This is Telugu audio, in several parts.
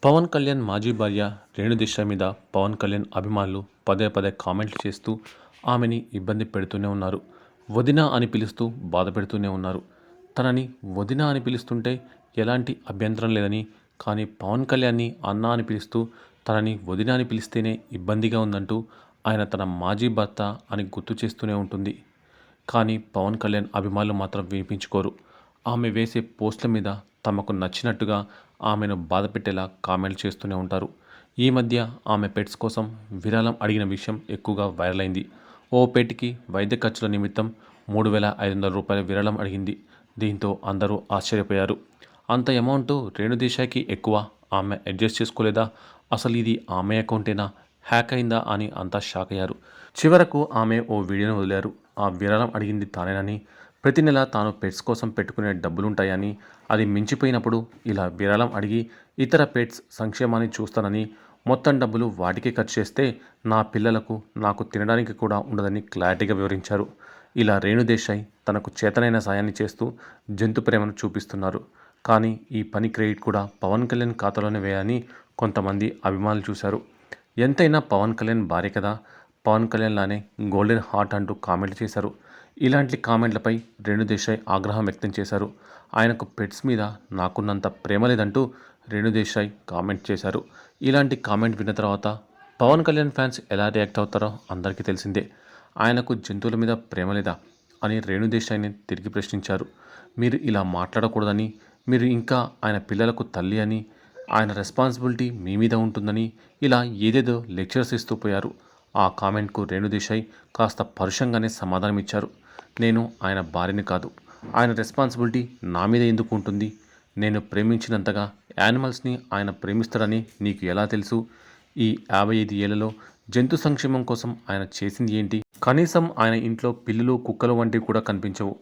పవన్ కళ్యాణ్ మాజీ భార్య రేణుదిశ మీద పవన్ కళ్యాణ్ అభిమానులు పదే పదే కామెంట్లు చేస్తూ ఆమెని ఇబ్బంది పెడుతూనే ఉన్నారు. వదిన అని పిలుస్తూ బాధ పెడుతూనే ఉన్నారు. తనని వదిన అని పిలుస్తుంటే ఎలాంటి అభ్యంతరం లేదని, కానీ పవన్ కళ్యాణ్ని అన్న అని పిలుస్తూ తనని వదిన అని పిలిస్తేనే ఇబ్బందిగా ఉందంటూ ఆయన తన మాజీ భర్త అని గుర్తు చేస్తూనే ఉంటుంది. కానీ పవన్ కళ్యాణ్ అభిమానులు మాత్రం వినిపించుకోరు. ఆమె వేసే పోస్టుల మీద తమకు నచ్చినట్టుగా ఆమెను బాధపెట్టేలా కామెంట్లు చేస్తూనే ఉంటారు. ఈ మధ్య ఆమె పెట్స్ కోసం విరాళం అడిగిన విషయం ఎక్కువగా వైరల్ అయింది. ఓ పెట్కి వైద్య ఖర్చుల నిమిత్తం 3,500 రూపాయల విరాళం అడిగింది. దీంతో అందరూ ఆశ్చర్యపోయారు. అంత అమౌంట్ రేణుదేశాయికి ఎక్కువ, ఆమె అడ్జస్ట్ చేసుకోలేదా, అసలు ఇది ఆమె అకౌంటేనా, హ్యాక్ అయిందా అని అంతా షాక్ అయ్యారు. చివరకు ఆమె ఓ వీడియోను వదిలారు. ఆ విరాళం అడిగింది తానేనని, ప్రతి నెల తాను పెట్స్ కోసం పెట్టుకునే డబ్బులుంటాయని, అది మించిపోయినప్పుడు ఇలా విరాళం అడిగి ఇతర పెట్స్ సంక్షేమాన్ని చూస్తానని, మొత్తం డబ్బులు వాటికే ఖర్చు చేస్తే నా పిల్లలకు నాకు తినడానికి కూడా ఉండదని క్లారిటీగా వివరించారు. ఇలా రేణుదేశాయ్ తనకు చేతనైన సాయాన్ని చేస్తూ జంతు ప్రేమను చూపిస్తున్నారు. కానీ ఈ పని క్రెడిట్ కూడా పవన్ కళ్యాణ్ ఖాతాలోనే వేయాలని కొంతమంది అభిమానులు చూశారు. ఎంతైనా పవన్ కళ్యాణ్ భార్య కదా, పవన్ కళ్యాణ్ లానే గోల్డెన్ హార్ట్ అంటూ కామెంట్లు చేశారు. ఇలాంటి కామెంట్లపై రేణుదేశాయ్ ఆగ్రహం వ్యక్తం చేశారు. ఆయనకు పెట్స్ మీద నాకున్నంత ప్రేమ లేదంటూ రేణుదేశాయ్ కామెంట్ చేశారు. ఇలాంటి కామెంట్ విన్న తర్వాత పవన్ కళ్యాణ్ ఫ్యాన్స్ ఎలా రియాక్ట్ అవుతారో అందరికీ తెలిసిందే. ఆయనకు జంతువుల మీద ప్రేమ లేదా అని రేణుదేశాయ్ని తిరిగి ప్రశ్నించారు. మీరు ఇలా మాట్లాడకూడదని, మీరు ఇంకా ఆయన పిల్లలకు తల్లి అని, ఆయన రెస్పాన్సిబిలిటీ మీ మీద ఉంటుందని ఇలా ఏదేదో లెక్చర్స్ ఇస్తూ పోయారు. ఆ కామెంట్కు రేణుదేశాయ్ కాస్త పరుషంగానే సమాధానం ఇచ్చారు. నేను ఆయన భార్యని కాదు, ఆయన రెస్పాన్సిబిలిటీ నా మీద ఎందుకు ఉంటుంది, నేను ప్రేమించినంతగా యానిమల్స్ని ఆయన ప్రేమిస్తాడని నీకు ఎలా తెలుసు, ఈ 55 ఏళ్లలో జంతు సంక్షేమం కోసం ఆయన చేసింది ఏంటి, కనీసం ఆయన ఇంట్లో పిల్లులు కుక్కలు వంటివి కూడా కనిపించవు.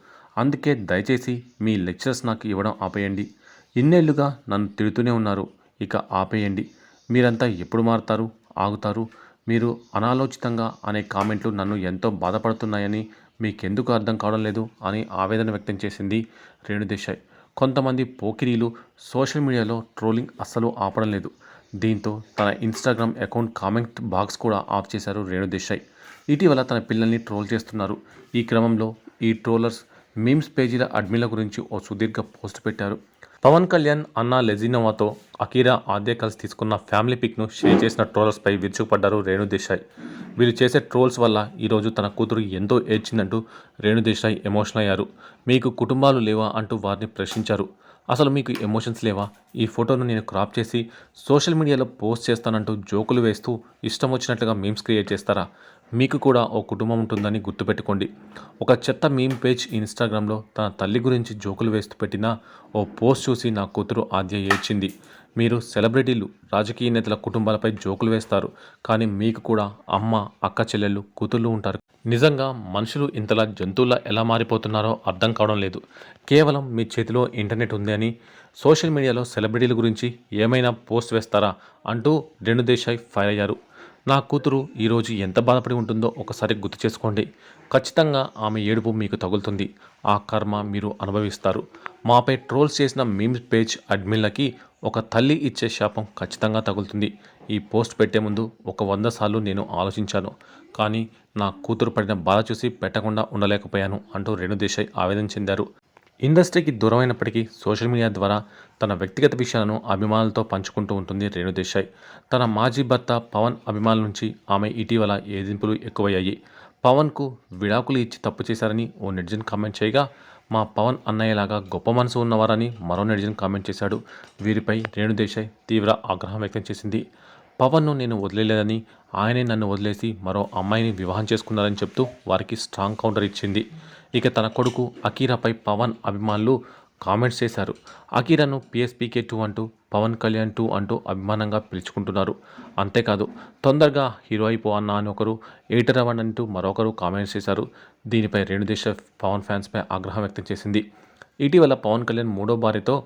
అందుకే దయచేసి మీ లెక్చర్స్ నాకు ఇవ్వడం ఆపేయండి. ఇన్నేళ్లుగా నన్ను తిడుతూనే ఉన్నారు, ఇక ఆపేయండి. మీరంతా ఎప్పుడు మారుతారు, ఆగుతారు, మీరు అనాలోచితంగా అనే కామెంట్లు నన్ను ఎంతో బాధపడుతున్నాయని మీకెందుకు అర్థం కావడం లేదు అని ఆవేదన వ్యక్తం చేసింది రేణుదేశాయ్. కొంతమంది పోకిరీలు సోషల్ మీడియాలో ట్రోలింగ్ అస్సలు ఆపడం లేదు. దీంతో తన ఇన్స్టాగ్రామ్ అకౌంట్ కామెంట్ బాక్స్ కూడా ఆఫ్ చేశారు రేణుదేశాయ్. ఇటీవల తన పిల్లల్ని ట్రోల్ చేస్తున్నారు. ఈ క్రమంలో ఈ ట్రోలర్స్ మీమ్స్ పేజీల అడ్మిన్ల గురించి ఓ సుదీర్ఘ పోస్ట్ పెట్టారు. పవన్ కళ్యాణ్ అన్న లెజినోవాతో అకీరా ఆద్య కలిసి తీసుకున్న ఫ్యామిలీ పిక్ను షేర్ చేసిన ట్రోలర్స్పై విరుచుకుపడ్డారు రేణుదేశాయ్. వీరు చేసే ట్రోల్స్ వల్ల ఈరోజు తన కూతురు ఎంతో ఏడ్చిందంటూ రేణుదేశాయ్ ఎమోషనల్ అయ్యారు. మీకు కుటుంబాలు లేవా అంటూ వారిని ప్రశ్నించారు. అసలు మీకు ఎమోషన్స్ లేవా, ఈ ఫోటోను నేను క్రాప్ చేసి సోషల్ మీడియాలో పోస్ట్ చేస్తానంటూ జోకులు వేస్తూ ఇష్టం వచ్చినట్లుగా మీమ్స్ క్రియేట్ చేస్తారా, మీకు కూడా ఓ కుటుంబం ఉంటుందని గుర్తుపెట్టుకోండి. ఒక చెత్త మీమ్ పేజ్ ఇన్స్టాగ్రామ్లో తన తల్లి గురించి జోకులు వేస్తూ పెట్టిన ఓ పోస్ట్ చూసి నా కూతురు ఆద్య ఏడ్చింది. మీరు సెలబ్రిటీలు, రాజకీయ నేతల కుటుంబాలపై జోకులు వేస్తారు, కానీ మీకు కూడా అమ్మ, అక్క చెల్లెళ్ళు, కూతుళ్ళు ఉంటారు. నిజంగా మనుషులు ఇంతలా జంతువుల్లా ఎలా మారిపోతున్నారో అర్థం కావడం లేదు. కేవలం మీ చేతిలో ఇంటర్నెట్ ఉంది అని సోషల్ మీడియాలో సెలబ్రిటీల గురించి ఏమైనా పోస్ట్ వేస్తారా అంటూ రేణుదేశాయ్ ఫైర్ అయ్యారు. నా కూతురు ఈరోజు ఎంత బాధపడి ఉంటుందో ఒకసారి గుర్తు చేసుకోండి. ఖచ్చితంగా ఆమె ఏడుపు మీకు తగులుతుంది. ఆ కర్మ మీరు అనుభవిస్తారు. మాపై ట్రోల్స్ చేసిన మీమ్స్ పేజ్ అడ్మిన్లకి ఒక తల్లి ఇచ్చే శాపం ఖచ్చితంగా తగులుతుంది. ఈ పోస్ట్ పెట్టే ముందు ఒక 100 సార్లు నేను ఆలోచించాను, కానీ నా కూతురు పడిన బాధ చూసి పెట్టకుండా ఉండలేకపోయాను అంటూ రేణుదేశాయ్ ఆవేదన చెందారు. ఇండస్ట్రీకి దూరమైనప్పటికీ సోషల్ మీడియా ద్వారా తన వ్యక్తిగత విషయాలను అభిమానులతో పంచుకుంటూ ఉంటుంది రేణుదేశాయ్. తన మాజీ భర్త పవన్ అభిమానుల నుంచి ఆమె ఇటీవల ఏదింపులు ఎక్కువయ్యాయి. పవన్కు విడాకులు ఇచ్చి తప్పు చేశారని ఓ నెటిజన్ కామెంట్ చేయగా, మా పవన్ అన్నయ్యలాగా గొప్ప మనసు ఉన్నవారని మరో నెటిజన్ కామెంట్ చేశాడు. వీరిపై రేణుదేశాయ్ తీవ్ర ఆగ్రహం వ్యక్తం చేసింది. పవన్ను నేను వదిలేలేదని, ఆయనే నన్ను వదిలేసి మరో అమ్మాయిని వివాహం చేసుకున్నారని చెప్తూ వారికి స్ట్రాంగ్ కౌంటర్ ఇచ్చింది. ఇక తన కొడుకు అకీరాపై పవన్ అభిమానులు కామెంట్స్ చేశారు. అకీరాను PSPK 2 అంటూ, పవన్ కళ్యాణ్ 2 అంటూ అభిమానంగా పిలుచుకుంటున్నారు. అంతేకాదు తొందరగా హీరో అయిపో అన్న అని ఒకరు, ఎడిటర్ అవ్వండి అంటూ మరొకరు కామెంట్స్ చేశారు. దీనిపై రేణుదేశాయ్ పవన్ ఫ్యాన్స్పై ఆగ్రహం వ్యక్తం చేసింది. ఇటీవల పవన్ కళ్యాణ్ మూడో భార్యతో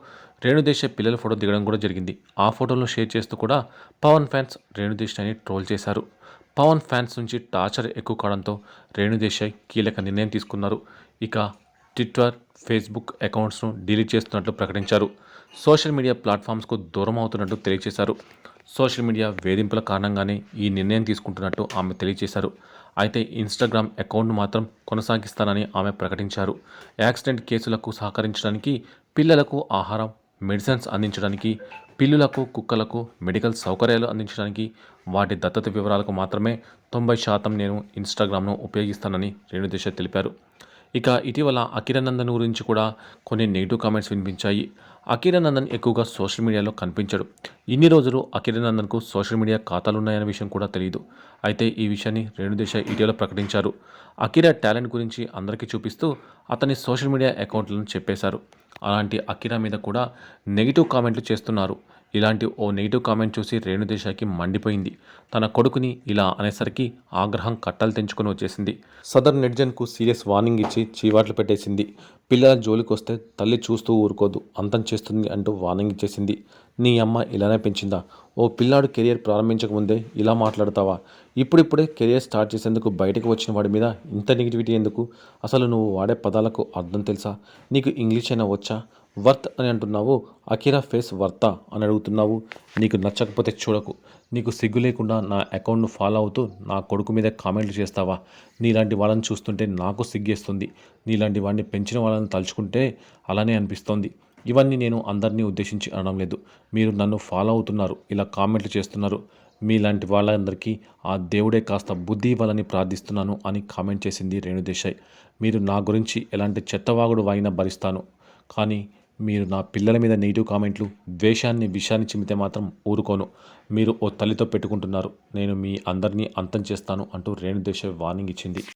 రేణుదేశాయ్ పిల్లల ఫోటో దిగడం కూడా జరిగింది. ఆ ఫోటోలను షేర్ చేస్తూ కూడా పవన్ ఫ్యాన్స్ రేణుదేశాయ్ని ట్రోల్ చేశారు. పవన్ ఫ్యాన్స్ నుంచి టార్చర్ ఎక్కువ కావడంతో రేణుదేశాయ్ కీలక నిర్ణయం తీసుకున్నారు. ఇక ట్విట్టర్, ఫేస్బుక్ అకౌంట్స్ను డిలీట్ చేస్తున్నట్లు ప్రకటించారు. సోషల్ మీడియా ప్లాట్ఫామ్స్కు దూరం అవుతున్నట్టు తెలియజేశారు. సోషల్ మీడియా వేధింపుల కారణంగానే ఈ నిర్ణయం తీసుకుంటున్నట్టు ఆమె తెలియజేశారు. అయితే ఇన్స్టాగ్రామ్ అకౌంట్ను మాత్రం కొనసాగిస్తానని ఆమె ప్రకటించారు. యాక్సిడెంట్ కేసులకు సహకరించడానికి, పిల్లలకు ఆహారం, మెడిసిన్స్ అందించడానికి, పిల్లులకు, కుక్కలకు మెడికల్ సౌకర్యాలు అందించడానికి, వాటి దత్తత వివరాలకు మాత్రమే 90% నేను ఇన్స్టాగ్రామ్ను ఉపయోగిస్తానని రేణుదేశాయ్ తెలిపారు. ఇక ఇటీవల అకిరానందన్ గురించి కూడా కొన్ని నెగిటివ్ కామెంట్స్ వినిపించాయి. అకిరానందన్ ఎక్కువగా సోషల్ మీడియాలో కనిపించడు. ఇన్ని రోజులు అకిరానందన్కు సోషల్ మీడియా ఖాతాలున్నాయనే విషయం కూడా తెలియదు. అయితే ఈ విషయాన్ని రేణుదేశాయ్ ఇటీవల ప్రకటించారు. అకిరా టాలెంట్ గురించి అందరికీ చూపిస్తూ అతని సోషల్ మీడియా అకౌంట్లను చెప్పేశారు. అలాంటి అకిరా మీద కూడా నెగిటివ్ కామెంట్లు చేస్తున్నారు. ఇలాంటి ఓ నెగిటివ్ కామెంట్ చూసి రేణుదేశాయ్కి మండిపోయింది. తన కొడుకుని ఇలా అనేసరికి ఆగ్రహం కట్టలు తెంచుకొని వచ్చేసింది. సదర్ నెటిజన్కు సీరియస్ వార్నింగ్ ఇచ్చి చీవాట్లు పెట్టేసింది. పిల్లల జోలికొస్తే తల్లి చూస్తూ ఊరుకోదు, అంతం చేస్తుంది అంటూ వార్నింగ్ ఇచ్చేసింది. నీ అమ్మ ఇలానే పెంచిందా? ఓ పిల్లాడు కెరియర్ ప్రారంభించకముందే ఇలా మాట్లాడతావా? ఇప్పుడిప్పుడే కెరియర్ స్టార్ట్ చేసేందుకు బయటకు వచ్చిన వాడి మీద ఇంత నెగిటివిటీ ఎందుకు? అసలు నువ్వు వాడే పదాలకు అర్థం తెలుసా? నీకు ఇంగ్లీష్ అయినా వచ్చా? వర్త్ అని అంటున్నావు, అకిరా ఫేస్ వర్తా అని అడుగుతున్నావు. నీకు నచ్చకపోతే చూడకు. నీకు సిగ్గు లేకుండా నా అకౌంట్ను ఫాలో అవుతూ నా కొడుకు మీద కామెంట్లు చేస్తావా? నీలాంటి వాళ్ళని చూస్తుంటే నాకు సిగ్గేస్తుంది. నీలాంటి వాడిని పెంచిన వాళ్ళని తలుచుకుంటే అలానే అనిపిస్తోంది. ఇవన్నీ నేను అందరినీ ఉద్దేశించి అనడం లేదు. మీరు నన్ను ఫాలో అవుతున్నారు, ఇలా కామెంట్లు చేస్తున్నారు. మీలాంటి వాళ్ళందరికీ ఆ దేవుడే కాస్త బుద్ధి ఇవ్వాలని ప్రార్థిస్తున్నాను అని కామెంట్ చేసింది రేణుదేశాయ్. మీరు నా గురించి ఎలాంటి చెత్తవాగుడు వాగినా భరిస్తాను, కానీ మీరు నా పిల్లల మీద నెగిటివ్ కామెంట్లు, ద్వేషాన్ని, విషాన్ని చిమ్మితే మాత్రం ఊరుకోను. మీరు ఓ తల్లితో పెట్టుకుంటున్నారు. నేను మీ అందరినీ అంతం చేస్తాను అంటూ రేణుదేశాయ్ వార్నింగ్ ఇచ్చింది.